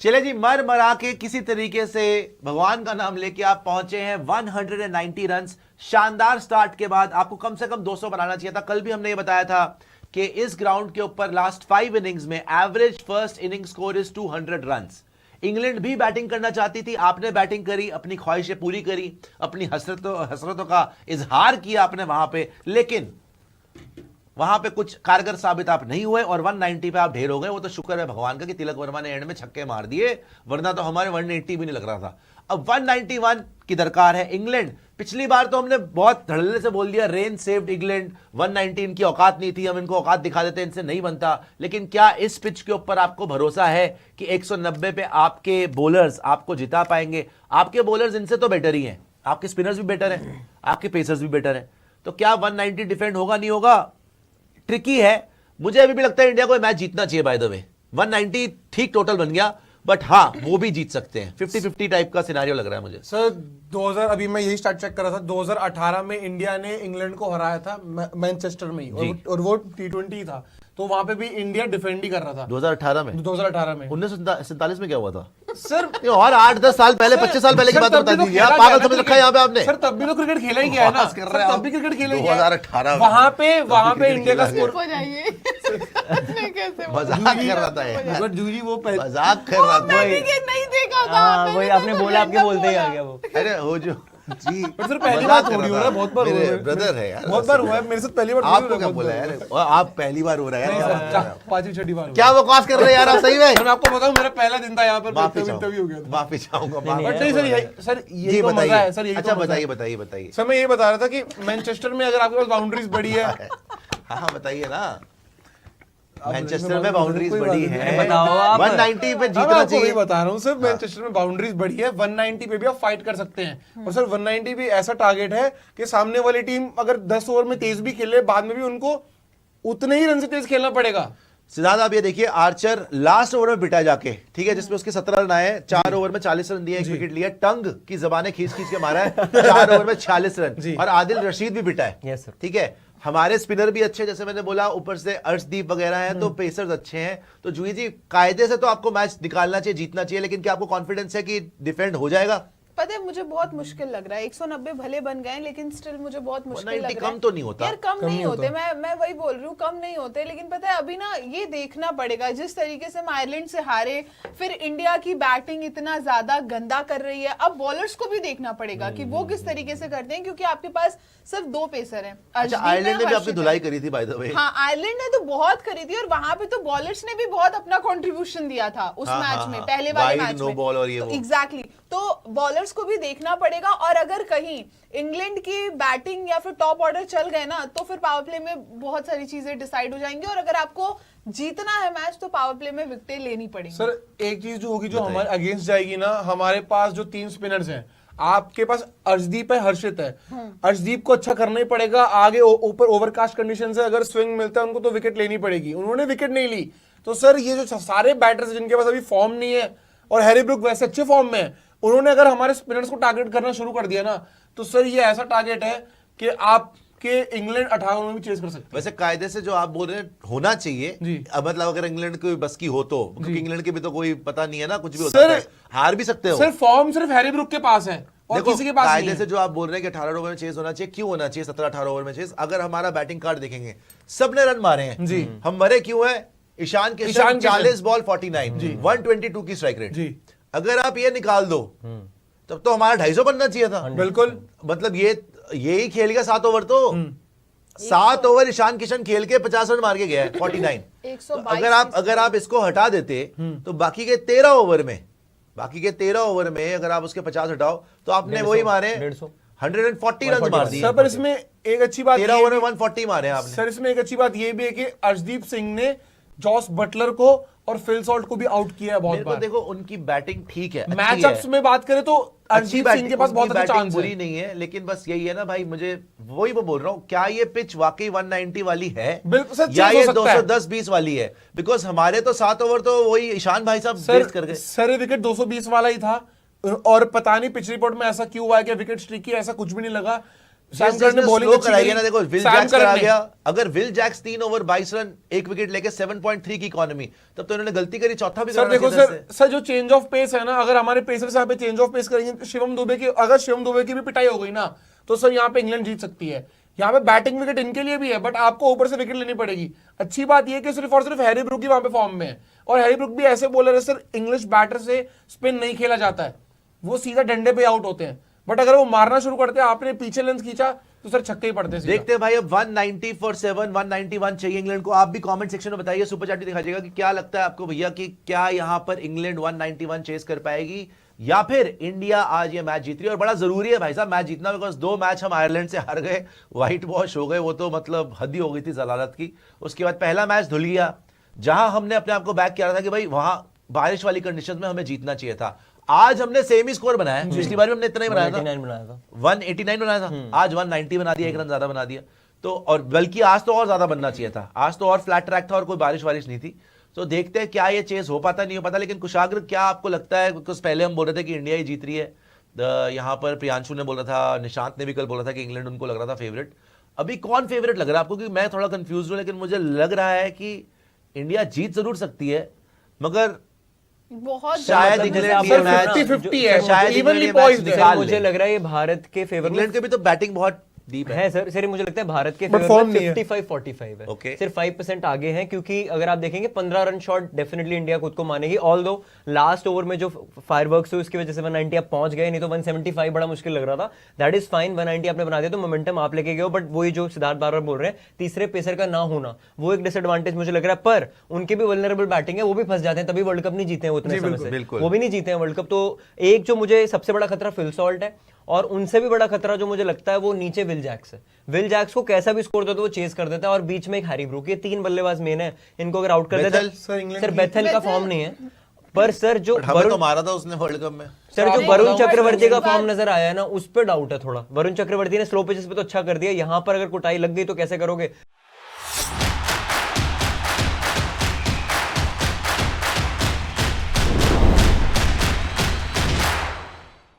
चले जी, मर मरा के किसी तरीके से भगवान का नाम लेके आप पहुंचे हैं 190 रन्स। शानदार स्टार्ट के बाद आपको कम से कम 200 बनाना चाहिए था। कल भी हमने ये बताया था कि इस ग्राउंड के ऊपर लास्ट 5 इनिंग्स में average first inning score is 200 runs. England भी बैटिंग करना चाहती थी, आपने बैटिंग करी, अपनी ख्वाहिशें पूरी करी, अपनी हसरतों का इजहार किया आपने वहां पे, लेकिन वहां पे कुछ कारगर साबित आप नहीं हुए और 190 पे आप ढेर हो गए। वो तो शुक्र है भगवान का कि तिलक वर्मा ने एंड में छक्के मार दिए, वरना तो हमारे 180 भी नहीं लग रहा था। अब 191 की दरकार है। इंग्लैंड, पिछली बार तो हमने बहुत धड़ल्ले से बोल दिया रेन सेव्ड इंग्लैंड, 119 की औकात नहीं थी, हम इनको औकात दिखा देते, इनसे नहीं बनता। लेकिन क्या इस पिच के ऊपर आपको भरोसा है कि 190 पे आपके बॉलर्स आपको जिता पाएंगे? आपके बॉलर्स इनसे तो बेटर ही हैं, आपके स्पिनर्स भी बेटर हैं, आपके पेसर्स भी बेटर हैं, तो क्या 190 डिफेंड होगा नहीं होगा? ट्रिकी है। मुझे अभी भी लगता है इंडिया को मैच जीतना चाहिए। बाय द वे 190 ठीक टोटल बन गया, बट हाँ वो भी जीत सकते हैं। 50-50 टाइप का सिनेरियो लग रहा है मुझे। सर 2000, अभी मैं यही स्टार्ट चेक कर रहा था, 2018 में इंडिया ने इंग्लैंड को हराया था मैनचेस्टर में ही, और वो T20 था, तो वहां पे भी इंडिया डिफेंड ही कर रहा था 2018 में। 2018 में 1947 में क्या हुआ था सर? और 8-10 साल पहले, 25 साल पहले की बात बता दीजिए। आप पागल समझ रखा है यहाँ पे आपने। सर तब भी तो क्रिकेट खेला ही गया है ना, तब भी क्रिकेट खेला ही गया 2018 वहां पे इंडिया का स्कोर मजाक कर रहा था यार, जूजी वो मजाक कर रहा था। नहीं देखा था वही आपने बोला, आपके बोलते ही आ गया वो। अरे हो जो जी, पर सर पहली बार थोड़ी हो रहा है, बहुत बार हुआ है, ब्रदर है यार, बहुत बार हुआ है मेरे साथ, पहली बार आपको क्या बोला यार? आप पहली बार हो रहा है यार, 5वीं 6वीं बार क्या बकवास कर रहे हैं यार आप? सही में मैं आपको बताऊं, मेरा पहला दिन था यहाँ पर, माफी इंटरव्यू हो गया था। माफी चाहूंगा। बट नहीं सर, यही तो मजा है सर, यही अच्छा तो मजा है। बताइए। सर मैं ये बता रहा था कि मैनचेस्टर में अगर आपके पास बाउंड्रीज बड़ी है, हाँ बताइए ना, मैनचेस्टर में बाउंड्रीज बड़ी है, बताओ आप। 190 पे मैं जीतना आपको चाहिए। वही बता रहा हूँ सर, मैनचेस्टर में बाउंड्रीज बड़ी है, 190 पे भी आप फाइट कर सकते हैं। और सर 190 भी ऐसा टारगेट है कि सामने वाली टीम अगर 10 ओवर में तेज भी खेले, बाद में भी उनको उतने ही रन से तेज खेलना पड़ेगा। सिद्धार्थ आप ये देखिए, आर्चर लास्ट ओवर में पिटा जाके, ठीक है, जिसमें उसके 17 रन आए, 4 ओवर में 40 रन दिए, 1 विकेट लिया, टंग की जबाने खींच के मारा है, 4 ओवर में 46 रन, और आदिल रशीद भी पिटा है। Yes sir. ठीक है, हमारे स्पिनर भी अच्छे, जैसे मैंने बोला, ऊपर से अर्शदीप वगैरह हैं, तो पेसर्स अच्छे हैं। तो जूही जी, कायदे से तो आपको मैच निकालना चाहिए, जीतना चाहिए, लेकिन क्या आपको कॉन्फिडेंस है कि डिफेंड हो जाएगा? पता है मुझे बहुत मुश्किल लग रहा है। 190 भले बन गए लेकिन स्टिल मुझे बहुत मुश्किल लग रहा है। कम तो नहीं होता यार, कम नहीं होते, मैं वही बोल रही हूँ, कम नहीं होते। लेकिन पता है अभी ना ये देखना पड़ेगा, जिस तरीके से हम आयरलैंड से हारे, फिर इंडिया की बैटिंग इतना ज्यादा गंदा कर रही है, अब बॉलर्स को भी देखना पड़ेगा कि वो किस तरीके से करते हैं, क्योंकि आपके पास सिर्फ 2 पेसर हैं। अच्छा, आयरलैंड ने भी आपकी धुलाई करी थी बाय द वे। हाँ, आयरलैंड ने तो बहुत करी थी, और वहां पे तो बॉलर्स ने भी बहुत अपना कंट्रीब्यूशन दिया था उस मैच में, पहले वाले मैच में। बॉल और ये एग्जैक्टली, तो बॉलर्स को भी देखना पड़ेगा। और अगर कहीं इंग्लैंड की बैटिंग या फिर टॉप ऑर्डर चल गए ना, तो फिर पावर प्ले में बहुत सारी चीजें डिसाइड हो जाएंगी। और अगर आपको जीतना है मैच, तो पावर प्ले में विकेटें लेनी पड़ेगी। सर एक चीज जो होगी, जो हमारे अगेंस्ट जाएगी ना, हमारे पास जो 3 स्पिनर्स हैं, आपके पास अर्शदीप है, हर्षित है, अर्शदीप को अच्छा करना ही पड़ेगा। आगे ऊपर ओवरकास्ट कंडीशन से अगर स्विंग मिलता है उनको, तो विकेट लेनी पड़ेगी। उन्होंने विकेट नहीं ली, तो सर ये जो सारे बैटर्स जिनके पास अभी फॉर्म नहीं है, और हैरी ब्रुक वैसे अच्छे फॉर्म में है, उन्होंने अगर हमारे स्पिनर्स को टारगेट करना शुरू कर दिया ना, तो सर ये ऐसा टारगेट है कि आपके इंग्लैंड 18 में भी चेस कर सकते हैं। वैसे कायदे से जो आप बोल रहे हैं होना चाहिए, अब मतलब अगर इंग्लैंड को बस की हो तो, क्योंकि इंग्लैंड के भी तो कोई पता नहीं है ना, कुछ भी हो सकता है, हार भी सकते हो। सर फॉर्म सिर्फ हैरी ब्रुक के पास है और किसी के पास नहीं है। कायदे से जो आप बोल रहे हैं कि 18 ओवर में चेस होना चाहिए, क्यों होना चाहिए 17-18 ओवर में चेस? अगर हमारा बैटिंग कार्ड देखेंगे, सबने रन मारे हैं जी, हम मरे क्यों है? ईशान किशन 40 बॉल 49, 122 की स्ट्राइक रेट जी। अगर आप ये निकाल दो, तब तो हमारा 250 बनना चाहिए था। बिल्कुल, मतलब यही खेल गया 7 ओवर, तो 7 ओवर ईशान किशन खेल के 50 रन मार के गया है, 49। तो अगर आप इसको हटा देते, तो बाकी के 13 ओवर में अगर आप उसके 50 हटाओ, तो आपने वही मारे 140 रन मार दिए। सर पर इसमें एक अच्छी बात, 13 ओवर में 140 मारे आपने। सर इसमें एक अच्छी बात ये भी है कि अर्शदीप सिंह ने जॉस बटलर को और फिल सॉल्ट को भी आउट किया है बहुत बार। देखो उनकी बैटिंग ठीक है, मैचअप्स में बात करें तो अर्शदीप सिंह के पास बहुत अच्छा चांस बुरी नहीं है, लेकिन बस यही है ना भाई, मुझे वही बोल रहा हूं, क्या ये पिच वाकई 190 वाली है या ये 210-20 वाली है? बिकॉज हमारे तो 7 ओवर तो वही ईशान भाई साहब बेस कर गए। सर विकेट 220 वाला ही था, और पता नहीं पिच रिपोर्ट में ऐसा क्यों हुआ है कि विकेट स्ट्रीक की, ऐसा कुछ भी नहीं लगा। सैम करन ने बॉलिंग स्लो अच्छी कराई करी। है ना, देखो विल सैम जैक्स करन करा ने- गया। अगर Will Jacks 3 over 22 run 1 wicket लेके 7.3 की इकोनॉमी, तब तो इन्होंने गलती करी, चौथा भी सर कराना देखो चाहिए था सर इससे। सर जो चेंज ऑफ पेस है ना, अगर हमारे पेसर्स यहाँ पे चेंज ऑफ पेस करेंगे तो शिवम दुबे की, अगर शिवम दुबे की भी पिटाई हो गई ना, तो सर यहाँ पे इंग्लैंड जीत सकती है। यहाँ पे बैटिंग विकेट इनके लिए भी है, बट आपको ऊपर से विकेट लेनी पड़ेगी। अच्छी बात यह कि सिर्फ और सिर्फ हैरी ब्रूक ही वहां पे फॉर्म में है, और हैरी ब्रूक भी ऐसे बॉलर है सर, इंग्लिश बैटर से स्पिन नहीं खेला जाता है, वो सीधा डंडे पे आउट होते हैं। बट अगर वो मारना शुरू करते हैं, आपने पीछे लेंस खींचा तो सर छक्के ही पड़ते हैं सीधा। देखते हैं भाई, अब 190 फॉर 7, 191 चाहिए इंग्लैंड को। आप भी कमेंट सेक्शन में बताइए, सुपर चैट दिखाइएगा कि क्या लगता है आपको भैया कि क्या यहां पर इंग्लैंड 191 चेस कर पाएगी या फिर इंडिया आज ये मैच जीत रही है। और बड़ा जरूरी है भाई साहब मैच जीतना, बिकॉज 2 मैच हम आयरलैंड से हार गए, व्हाइट वॉश हो गए, वो तो मतलब हद ही हो गई थी जलालत की। उसके बाद पहला मैच धुल गया, जहां हमने अपने आप को बैक किया था कि भाई वहां बारिश वाली कंडीशन में हमें जीतना चाहिए था। आज हमने सेम ही स्कोर बनाया, पिछली बार भी हमने इतना ही बनाया था, 189 बनाया था। 189 बनाया था, आज 190 बना दिया, 1 रन ज्यादा बना दिया। तो और बल्कि आज तो और ज्यादा बनना चाहिए था, आज तो और फ्लैट ट्रैक था और कोई बारिश वारिश नहीं थी। तो देखते हैं क्या ये चेस हो पाता नहीं हो पाता। लेकिन कुशाग्र क्या आपको लगता है, बिकॉज पहले हम बोल रहे थे कि इंडिया ही जीत रही है, यहाँ पर प्रियांशु ने बोला था, निशांत ने भी कल बोला था कि इंग्लैंड उनको लग रहा था फेवरेट। अभी कौन फेवरेट लग रहा है आपको? क्योंकि मैं थोड़ा कंफ्यूज हूं, लेकिन मुझे लग रहा है कि इंडिया जीत जरूर सकती है, मगर बहुत शायद ज्यादा इंग्लैंड सर ये मैच 50-50 है, शायद evenly इंग्लैंड ये poised मैच है। निकाल मुझे ले। लग रहा है ये भारत के फेवर में इंग्लैंड के भी तो बैटिंग बहुत डीप है सर। सर मुझे लगता है भारत के But फेवर form में नहीं है। 55-45 है। Okay. सिर्फ 5% आगे हैं, क्योंकि अगर आप देखेंगे 15 रन शॉट डेफिनेटली इंडिया खुद को मानेगी। ऑल दो लास्ट ओवर में जो फायरवर्क्स हुए उसकी वजह से 190 आप पहुंच गए, नहीं तो 175 बड़ा मुश्किल लग रहा था। दैट इज फाइन, 190 आपने बना दिया तो मोमेंटम आप लेके गए हो। बट वही जो सिद्धार्थ बार बार बोल रहे हैं, तीसरे पेसर का ना होना वो एक डिसएडवांटेज मुझे लग रहा है। पर उनकी भी वल्नरेबल बैटिंग है, वो भी फंस जाते हैं, तभी वर्ल्ड कप नहीं जीते हैं वो इतने समय से, बिल्कुल। वो भी नहीं जीते हैं वर्ल्ड कप। तो एक जो मुझे सबसे बड़ा खतरा फिल सॉल्ट है, और उनसे भी बड़ा खतरा जो मुझे लगता है वो नीचे विल जैक्स है। विल जैक्स को कैसा भी स्कोर दो तो वो चेस कर देता है, और बीच में एक हैरी ब्रूक, ये 3 बल्लेबाज मेन है, इनको अगर आउट कर देता बेथल, सर, इंग्लैंड सर की- बेथल का फॉर्म नहीं है। पर सर जो हमें तो वरुण मारा था उसने वर्ल्ड कप में। सर जो नहीं, वरुण नहीं, चक्रवर्ती का नहीं, फॉर्म बात- नजर आया है ना, उस पर डाउट है थोड़ा। वरुण चक्रवर्ती ने स्लो पिचेस पे तो अच्छा कर दिया, यहाँ पर अगर कुटाई लग गई तो कैसे करोगे।